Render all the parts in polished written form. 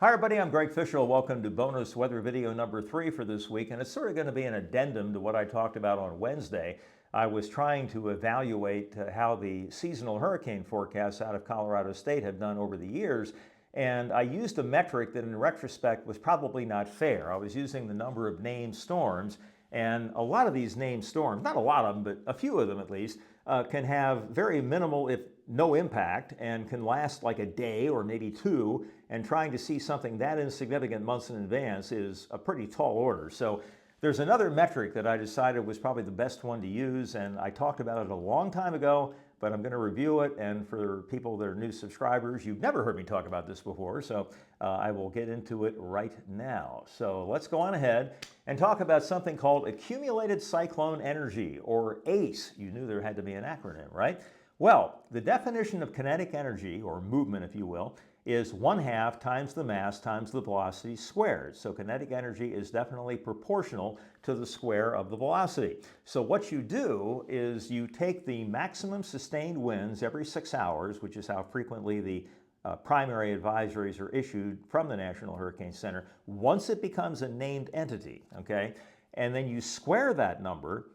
Hi everybody, I'm Greg Fishel. Welcome to bonus weather video number 3 for this week, and it's sort of going to be an addendum to what I talked about on Wednesday. I was trying to evaluate how the seasonal hurricane forecasts out of Colorado State have done over the years, and I used a metric that in retrospect was probably not fair. I was using the number of named storms, and a lot of these named storms, not a lot of them, but a few of them at least, can have very minimal, if no impact, and can last like a day or maybe two, and trying to see something that insignificant months in advance is a pretty tall order. So there's another metric that I decided was probably the best one to use, and I talked about it a long time ago, but I'm going to review it. And for people that are new subscribers, you've never heard me talk about this before, so I will get into it right now. So let's go on ahead and talk about something called accumulated cyclone energy, or ACE. You knew there had to be an acronym, right? Well, the definition of kinetic energy, or movement if you will, is 1/2 times the mass times the velocity squared. So kinetic energy is definitely proportional to the square of the velocity. So what you do is you take the maximum sustained winds every 6 hours, which is how frequently the primary advisories are issued from the National Hurricane Center, once it becomes a named entity, okay? And then you square that number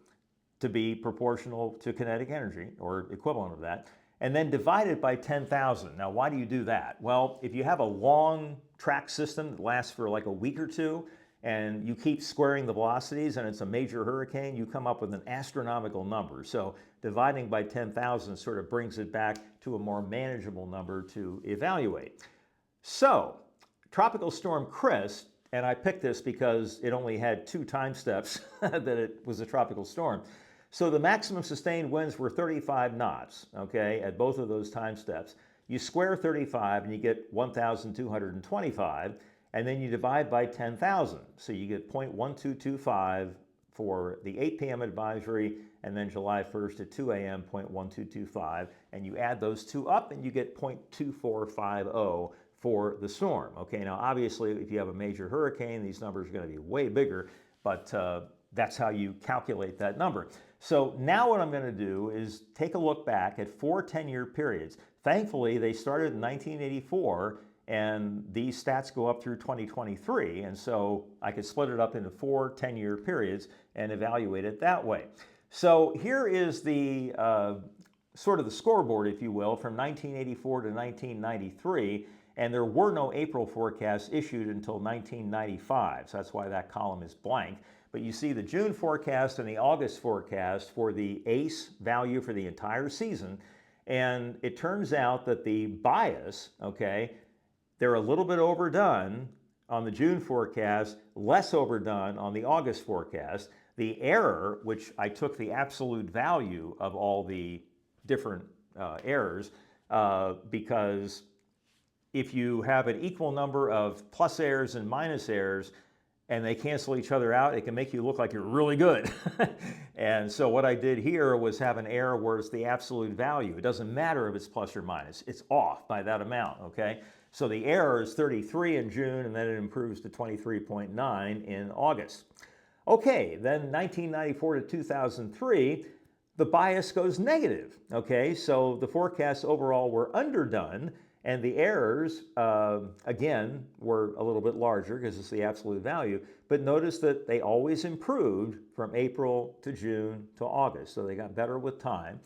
to be proportional to kinetic energy, or equivalent of that, and then divide it by 10,000. Now, why do you do that? Well, if you have a long track system that lasts for like a week or two, and you keep squaring the velocities and it's a major hurricane, you come up with an astronomical number. So dividing by 10,000 sort of brings it back to a more manageable number to evaluate. So, Tropical Storm Chris, and I picked this because it only had 2 time steps that it was a tropical storm. So the maximum sustained winds were 35 knots, okay, at both of those time steps. You square 35 and you get 1,225, and then you divide by 10,000. So you get 0.1225 for the 8 p.m. advisory, and then July 1st at 2 a.m., 0.1225, and you add those two up and you get 0.2450 for the storm. Okay, now obviously if you have a major hurricane, these numbers are going to be way bigger, but that's how you calculate that number. So now what I'm going to do is take a look back at 4 10-year periods. Thankfully, they started in 1984, and these stats go up through 2023, and so I could split it up into 4 10-year periods and evaluate it that way. So here is the sort of the scoreboard, if you will, from 1984 to 1993, and there were no April forecasts issued until 1995, so that's why that column is blank. But you see the June forecast and the August forecast for the ACE value for the entire season, and it turns out that the bias, okay, they're a little bit overdone on the June forecast, less overdone on the August forecast. The error, which I took the absolute value of all the different errors, because if you have an equal number of plus errors and minus errors, and they cancel each other out, it can make you look like you're really good. And so what I did here was have an error where it's the absolute value. It doesn't matter if it's plus or minus, it's off by that amount, okay? So the error is 33 in June, and then it improves to 23.9 in August. Okay, then 1994 to 2003, the bias goes negative, okay? So the forecasts overall were underdone, and the errors, again, were a little bit larger because it's the absolute value, but notice that they always improved from April to June to August, so they got better with time.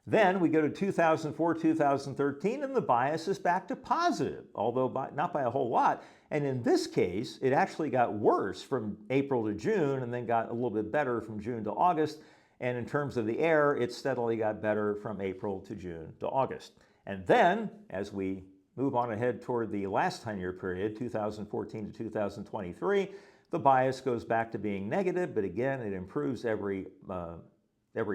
Then we go to 2004, 2013, and the bias is back to positive, although not by a whole lot. And in this case, it actually got worse from April to June and then got a little bit better from June to August. And in terms of the error, it steadily got better from April to June to August. And then, as we move on ahead toward the last 10-year period, 2014 to 2023, the bias goes back to being negative, but again, it improves every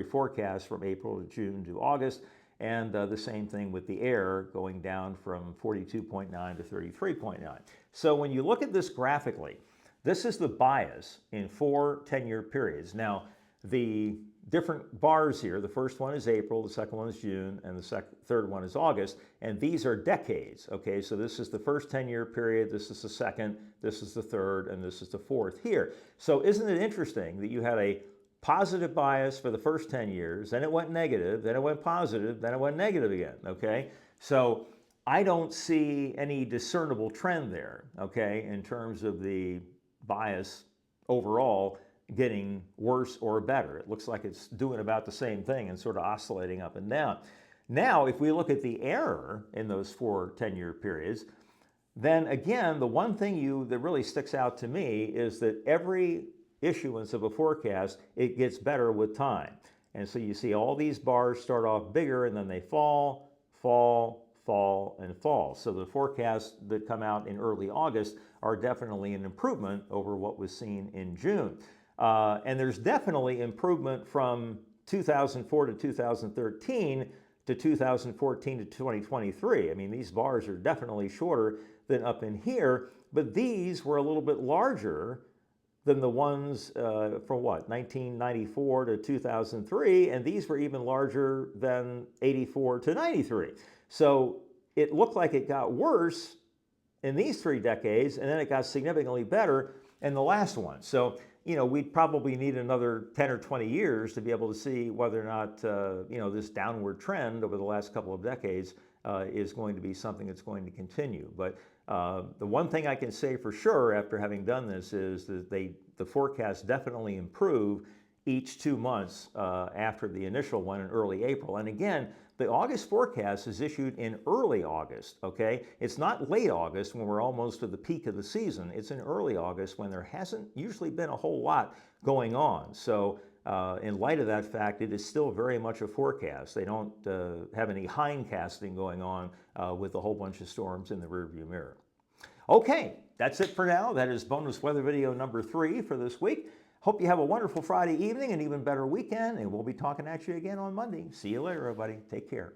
forecast from April to June to August, and the same thing with the error going down from 42.9 to 33.9. So when you look at this graphically, this is the bias in 4 10-year periods. Now, the different bars here, the first one is April, the second one is June, and the third one is August, and these are decades, okay? So this is the first 10-year period, this is the second, this is the third, and this is the fourth here. So isn't it interesting that you had a positive bias for the first 10 years, then it went negative, then it went positive, then it went negative again, okay? So I don't see any discernible trend there, okay, in terms of the bias overall getting worse or better. It looks like it's doing about the same thing and sort of oscillating up and down. Now, if we look at the error in those 4 10-year periods, then again, the one thing that really sticks out to me is that every issuance of a forecast, it gets better with time. And so you see all these bars start off bigger and then they fall, fall, fall, and fall. So the forecasts that come out in early August are definitely an improvement over what was seen in June. And there's definitely improvement from 2004 to 2013 to 2014 to 2023. I mean, these bars are definitely shorter than up in here, but these were a little bit larger than the ones from what, 1994 to 2003, and these were even larger than 84 to 93. So it looked like it got worse in these 3 decades, and then it got significantly better in the last one. So, we'd probably need another 10 or 20 years to be able to see whether or not, this downward trend over the last couple of decades is going to be something that's going to continue. But the one thing I can say for sure after having done this is that the forecasts definitely improve each 2 months after the initial one in early April. And again, the August forecast is issued in early August, okay? It's not late August when we're almost at the peak of the season. It's in early August when there hasn't usually been a whole lot going on. So in light of that fact, it is still very much a forecast. They don't have any hindcasting going on with a whole bunch of storms in the rearview mirror. Okay, that's it for now. That is bonus weather video number 3 for this week. Hope you have a wonderful Friday evening and even better weekend, and we'll be talking at you again on Monday. See you later, everybody. Take care.